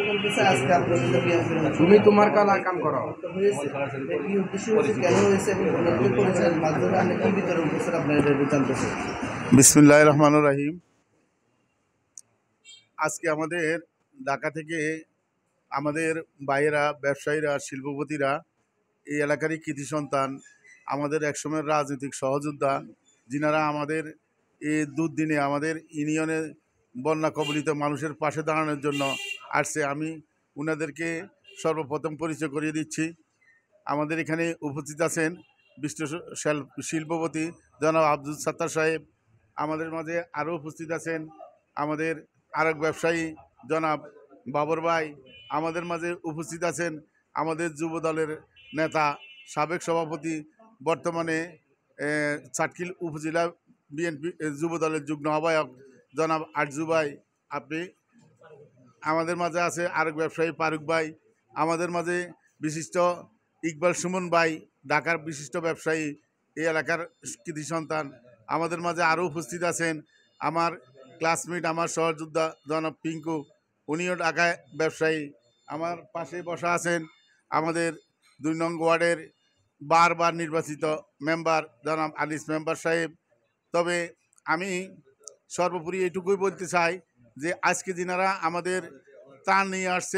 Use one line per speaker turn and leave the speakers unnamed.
বলতেছে আজকে আপনাদের যে বিএনপির
তুমি তোমার কালা কাম করো
কি উদ্দেশ্য হচ্ছে, কেন হয়েছে এবং আপনাদের পরিচয়ের মাধ্যমে আপনি কি বিতরণ করছেন আপনারা জানতেছেন।
বিসমিল্লাহির রহমানির রহিম। আজকে আমাদের ঢাকা থেকে আমাদের ভাইয়েরা, ব্যবসায়ীরা, শিল্পপতিরা, এই এলাকারই কৃতি সন্তান, আমাদের একসময়ের রাজনৈতিক সহযোদ্ধা, যিনারা আমাদের এই দুর্দিনে আমাদের ইউনিয়নের বন্যা কবলিত মানুষের পাশে দাঁড়ানোর জন্য আসছে। আমি উনাদেরকে সর্বপ্রথম পরিচয় করিয়ে দিচ্ছি। আমাদের এখানে উপস্থিত আছেন বিশিষ্ট শিল্পপতি জনাব আব্দুল সাত্তার সাহেব। আমাদের মাঝে আরও উপস্থিত আছেন আমাদের আরেক ব্যবসায়ী জনাব বাবর ভাই। আমাদের মাঝে উপস্থিত আছেন আমাদের যুব দলের নেতা, সাবেক সভাপতি, বর্তমানে চাটখিল উপজেলা বিএনপি যুব দলের যুগ্ম আহ্বায়ক জনাব আরজু ভাই। আপনি আমাদের মাঝে আছে আরেক ব্যবসায়ী ফারুক ভাই। আমাদের মাঝে বিশিষ্ট ইকবাল সুমন ভাই, ঢাকার বিশিষ্ট ব্যবসায়ী, এই এলাকার কৃতি সন্তান। আমাদের মাঝে আরও উপস্থিত আছেন আমার ক্লাসমেট, আমার সহযোদ্ধা জনাব পিঙ্কু, উনিও ঢাকায় ব্যবসায়ী। আমার পাশে বসা আছেন আমাদের ২ নং ওয়ার্ডের বারবার নির্বাচিত মেম্বার জনাব আনিস মেম্বার সাহেব। তবে আমি সর্বোপরি এটুকুই বলতে চাই যে আজকে যিনারা আমাদের ত্রাণ নিয়ে আসছে,